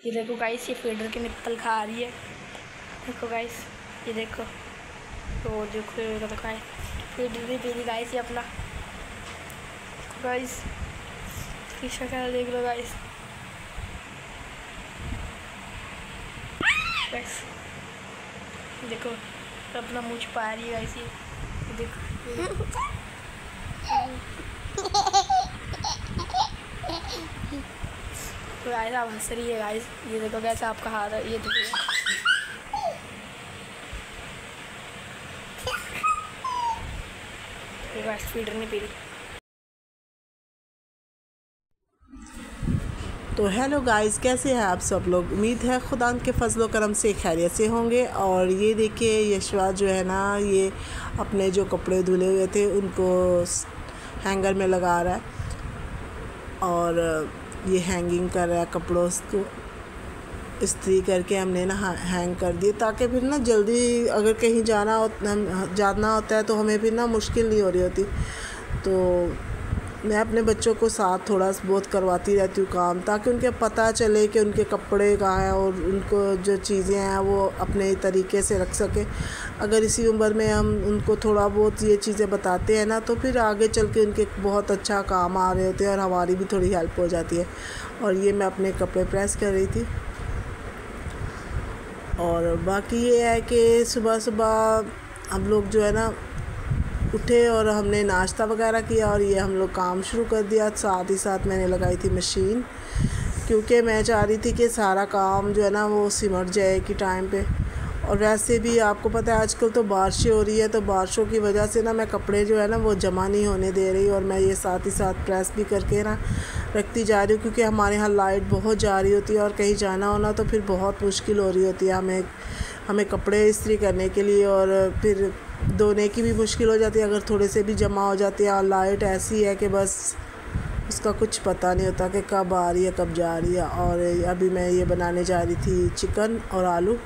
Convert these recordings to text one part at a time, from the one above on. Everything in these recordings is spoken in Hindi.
ये देखो गाइस, ये फीडर के निप्पल खा रही है। देखो गाइस, ये देखो, तो देखो ये देखो गाइस, फीडर भी पी रही गाइस ये अपना। गाइस इसकी शक्ल देख लो गाइस। गाइस देखो अपना मुँह छुपा रही है गाइस ये देखो। तो गाइस आप हंस रही है गाइस, ये देखो कैसे आपका हाथ है, ये देखो। ये गाइस फीडर नहीं पी रही। तो हेलो गाइस, कैसे हैं आप सब लोग। उम्मीद है खुदा के फजलो करम से खैरियत से होंगे। और ये देखिए यशवा जो है ना, ये अपने जो कपड़े धुले हुए थे उनको हैंगर में लगा रहा है और ये हैंगिंग कर रहा है कपड़ों को। इस्त्री करके हमने ना हैंग कर दिए ताकि फिर ना जल्दी अगर कहीं जाना होता है तो हमें फिर ना मुश्किल नहीं हो रही होती। तो मैं अपने बच्चों को साथ थोड़ा बहुत करवाती रहती हूँ काम, ताकि उनके पता चले कि उनके कपड़े कहाँ हैं और उनको जो चीज़ें हैं वो अपने तरीके से रख सकें। अगर इसी उम्र में हम उनको थोड़ा बहुत ये चीज़ें बताते हैं ना, तो फिर आगे चल के उनके बहुत अच्छा काम आ रहे होते हैं और हमारी भी थोड़ी हेल्प हो जाती है। और ये मैं अपने कपड़े प्रेस कर रही थी। और बाकी ये है कि सुबह सुबह हम लोग जो है ना उठे और हमने नाश्ता वगैरह किया और ये हम लोग काम शुरू कर दिया। साथ ही साथ मैंने लगाई थी मशीन, क्योंकि मैं चाह रही थी कि सारा काम जो है ना वो सिमट जाए कि टाइम पे। और वैसे भी आपको पता है आजकल तो बारिशें हो रही है, तो बारिशों की वजह से ना मैं कपड़े जो है ना वो जमा नहीं होने दे रही, और मैं ये साथ ही साथ प्रेस भी करके ना रखती जा रही हूँ। क्योंकि हमारे यहाँ लाइट बहुत जा रही होती है और कहीं जाना होना तो फिर बहुत मुश्किल हो रही होती है हमें कपड़े इस्त्री करने के लिए, और फिर धोने की भी मुश्किल हो जाती है अगर थोड़े से भी जमा हो जाती है। और लाइट ऐसी है कि बस उसका कुछ पता नहीं होता कि कब आ रही है कब जा रही है। और अभी मैं ये बनाने जा रही थी चिकन और आलू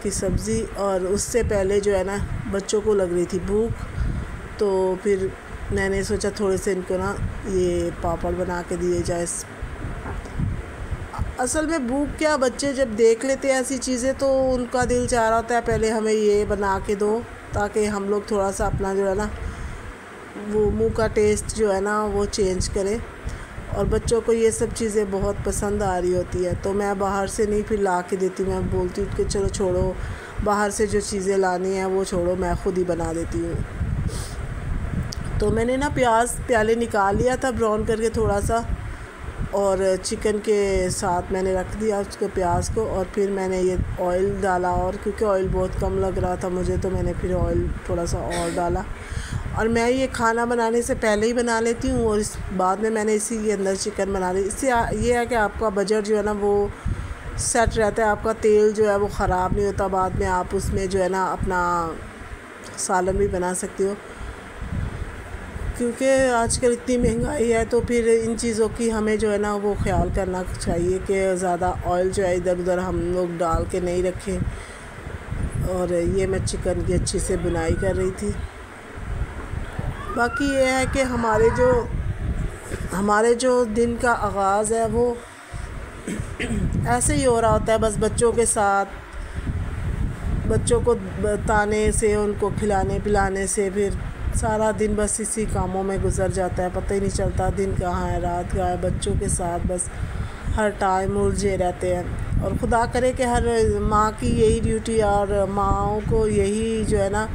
की सब्ज़ी, और उससे पहले जो है ना बच्चों को लग रही थी भूख, तो फिर मैंने सोचा थोड़े से इनको ना ये पापड़ बना के दिए जाए। असल में भूख क्या, बच्चे जब देख लेते हैं ऐसी चीज़ें तो उनका दिल चाह रहा होता है पहले हमें ये बना के दो, ताकि हम लोग थोड़ा सा अपना जो है ना वो मुंह का टेस्ट जो है ना वो चेंज करें। और बच्चों को ये सब चीज़ें बहुत पसंद आ रही होती है, तो मैं बाहर से नहीं फिर ला के देती, मैं बोलती हूँ कि चलो छोड़ो, बाहर से जो चीज़ें लानी है वो छोड़ो, मैं ख़ुद ही बना देती हूँ। तो मैंने ना प्याज प्याले निकाल लिया था ब्राउन करके थोड़ा सा, और चिकन के साथ मैंने रख दिया उसको प्याज को, और फिर मैंने ये ऑयल डाला, और क्योंकि ऑयल बहुत कम लग रहा था मुझे तो मैंने फिर ऑयल थोड़ा सा और डाला। और मैं ये खाना बनाने से पहले ही बना लेती हूँ, और इस बाद में मैंने इसी के अंदर चिकन बना ली। इससे ये है कि आपका बजट जो है ना वो सेट रहता है, आपका तेल जो है वो ख़राब नहीं होता, बाद में आप उसमें जो है ना अपना सालन भी बना सकते हो। क्योंकि आजकल इतनी महंगाई है तो फिर इन चीज़ों की हमें जो है ना वो ख्याल करना चाहिए कि ज़्यादा ऑयल जो है इधर उधर हम लोग डाल के नहीं रखें। और ये मैं चिकन की अच्छी से बुनाई कर रही थी। बाकी ये है कि हमारे जो दिन का आगाज़ है वो ऐसे ही हो रहा होता है, बस बच्चों के साथ, बच्चों को बताने से, उनको खिलाने पिलाने से फिर सारा दिन बस इसी कामों में गुजर जाता है, पता ही नहीं चलता दिन कहाँ है रात कहाँ है। बच्चों के साथ बस हर टाइम उलझे रहते हैं। और खुदा करे कि हर माँ की यही ड्यूटी, और माँओं को यही जो है ना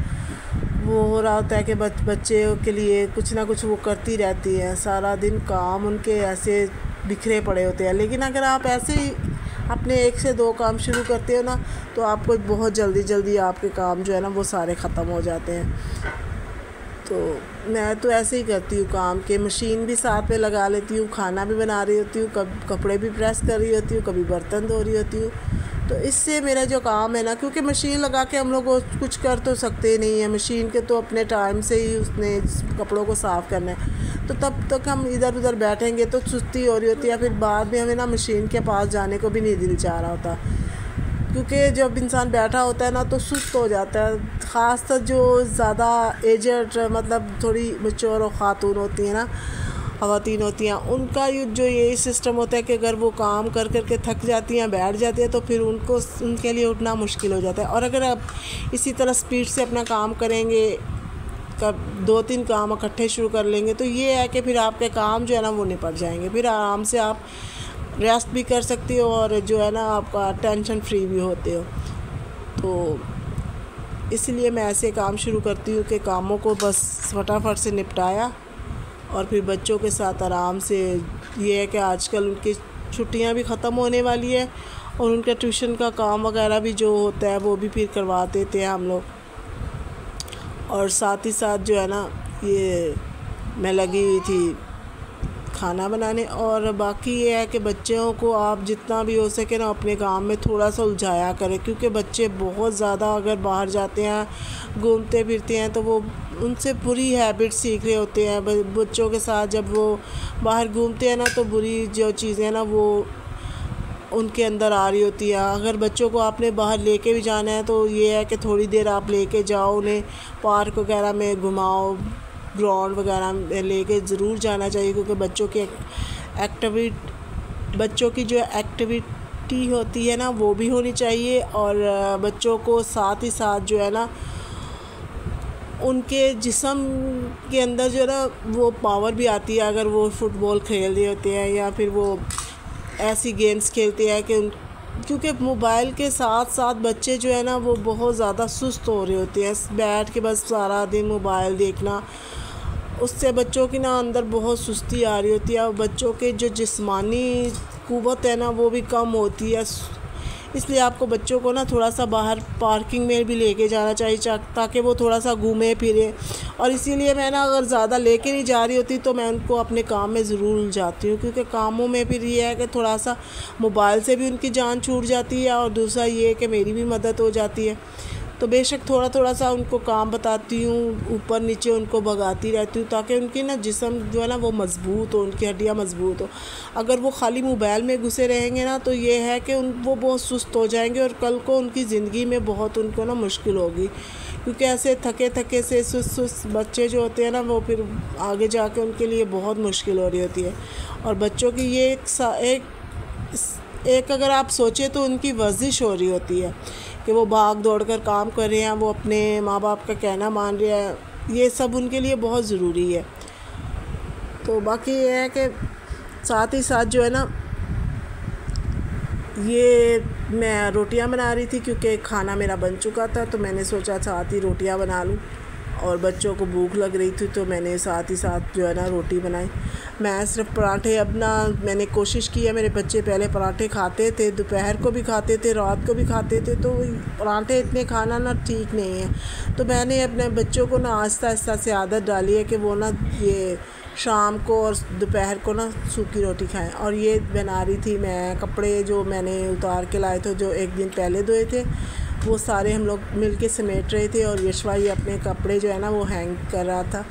वो हो रहा होता है कि बच्चे के लिए कुछ ना कुछ वो करती रहती हैं। सारा दिन काम उनके ऐसे बिखरे पड़े होते हैं। लेकिन अगर आप ऐसे ही अपने 1 से 2 काम शुरू करते हो ना, तो आपको बहुत जल्दी आपके काम जो है ना वो सारे ख़त्म हो जाते हैं। तो मैं तो ऐसे ही करती हूँ काम के, मशीन भी साथ में लगा लेती हूँ, खाना भी बना रही होती हूँ, कपड़े भी प्रेस कर रही होती हूँ, कभी बर्तन धो रही होती हूँ। तो इससे मेरा जो काम है ना, क्योंकि मशीन लगा के हम लोग कुछ कर तो सकते नहीं हैं, मशीन के तो अपने टाइम से ही उसने कपड़ों को साफ़ करना है। तो तब तक हम इधर उधर बैठेंगे तो सुस्ती हो रही होती है, फिर बाद में हमें ना मशीन के पास जाने को भी नहीं दिल चाह रहा होता। क्योंकि जब इंसान बैठा होता है ना तो सुस्त हो जाता है, ख़ासतर जो ज़्यादा एजड मतलब थोड़ी मैच्योर और ख़ातून होती है ना, ख़वातीन होती हैं, उनका जो ये सिस्टम होता है कि अगर वो काम कर कर के थक जाती हैं, बैठ जाती हैं, तो फिर उनके लिए उठना मुश्किल हो जाता है। और अगर आप इसी तरह स्पीड से अपना काम करेंगे, कब 2-3 काम इकट्ठे शुरू कर लेंगे, तो ये है कि फिर आपके काम जो है ना वो निपट जाएंगे, फिर आराम से आप रेस्ट भी कर सकती हो और जो है ना आपका टेंशन फ्री भी होते हो। तो इसलिए मैं ऐसे काम शुरू करती हूँ कि कामों को बस फटाफट से निपटाया और फिर बच्चों के साथ आराम से। ये है कि आजकल उनकी छुट्टियाँ भी ख़त्म होने वाली है और उनका ट्यूशन का काम वगैरह भी जो होता है वो भी फिर करवा देते हैं हम लोग। और साथ ही साथ जो है ना ये मैं लगी हुई थी खाना बनाने। और बाकी ये है कि बच्चों को आप जितना भी हो सके ना अपने काम में थोड़ा सा उलझाया करें, क्योंकि बच्चे बहुत ज़्यादा अगर बाहर जाते हैं, घूमते फिरते हैं, तो वो उनसे बुरी हैबिट सीख रहे होते हैं। बच्चों के साथ जब वो बाहर घूमते हैं ना तो बुरी जो चीज़ें ना वो उनके अंदर आ रही होती है। अगर बच्चों को आपने बाहर लेके भी जाना है तो ये है कि थोड़ी देर आप लेके जाओ, उन्हें पार्क वगैरह में घुमाओ, ग्राउंड वगैरह में लेके ज़रूर जाना चाहिए, क्योंकि बच्चों की जो एक्टिविटी होती है ना वो भी होनी चाहिए। और बच्चों को साथ ही साथ जो है ना उनके जिस्म के अंदर जो है ना वो पावर भी आती है, अगर वो फुटबॉल खेल रहे होते हैं या फिर वो ऐसी गेम्स खेलते हैं कि क्योंकि मोबाइल के साथ साथ बच्चे जो है ना वो बहुत ज़्यादा सुस्त हो रहे होते हैं, बैठ के बस सारा दिन मोबाइल देखना, उससे बच्चों की ना अंदर बहुत सुस्ती आ रही होती है और बच्चों के जो जिस्मानी क़ुव्वत है ना वो भी कम होती है। इसलिए आपको बच्चों को ना थोड़ा सा बाहर पार्किंग में भी लेके जाना चाहिए ताकि वो थोड़ा सा घूमे फिरे। और इसीलिए मैं ना अगर ज़्यादा लेके नहीं जा रही होती तो मैं उनको अपने काम में ज़रूर उलझाती हूँ, क्योंकि कामों में फिर ये है कि थोड़ा सा मोबाइल से भी उनकी जान छूट जाती है और दूसरा ये है कि मेरी भी मदद हो जाती है। तो बेशक थोड़ा थोड़ा सा उनको काम बताती हूँ, ऊपर नीचे उनको भगाती रहती हूँ, ताकि उनकी ना जिस्म जो है ना वो मज़बूत हो, उनकी हड्डियाँ मज़बूत हो। अगर वो खाली मोबाइल में घुसे रहेंगे ना तो ये है कि वो बहुत सुस्त हो जाएंगे और कल को उनकी ज़िंदगी में बहुत उनको ना मुश्किल होगी, क्योंकि ऐसे थके थके से सुस्त बच्चे जो होते हैं ना वो फिर आगे जाके उनके लिए बहुत मुश्किल हो रही होती है। और बच्चों की ये एक अगर आप सोचें तो उनकी वर्जिश हो रही होती है कि वो भाग दौड़ कर काम कर रहे हैं, वो अपने माँ बाप का कहना मान रहे हैं, ये सब उनके लिए बहुत ज़रूरी है। तो बाकी ये है कि साथ ही साथ जो है ना ये मैं रोटियां बना रही थी, क्योंकि खाना मेरा बन चुका था तो मैंने सोचा साथ ही रोटियां बना लूँ, और बच्चों को भूख लग रही थी तो मैंने साथ ही साथ जो है ना रोटी बनाई। मैं सिर्फ पराठे अब ना मैंने कोशिश की है, मेरे बच्चे पहले पराठे खाते थे, दोपहर को भी खाते थे, रात को भी खाते थे, तो पराठे इतने खाना ना ठीक नहीं है। तो मैंने अपने बच्चों को ना आहिस्ता आहिस्ता से आदत डाली है कि वो ना ये शाम को और दोपहर को ना सूखी रोटी खाएं। और ये बना रही थी मैं, कपड़े जो मैंने उतार के लाए थे जो एक दिन पहले धोए थे वो सारे हम लोग मिल के समेट रहे थे, और यशवा ये अपने कपड़े जो है ना वो हैंग कर रहा था।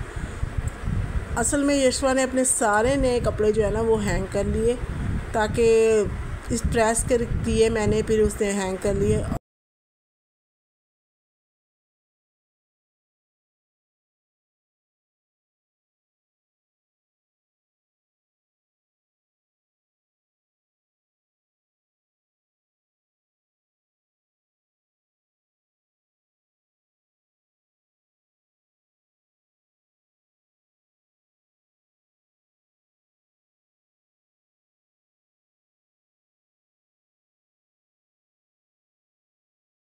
असल में यशवा ने अपने सारे नए कपड़े जो है ना वो हैंग कर लिए, ताकि इस प्रेस कर दिए मैंने, फिर उसने हैंग कर लिए।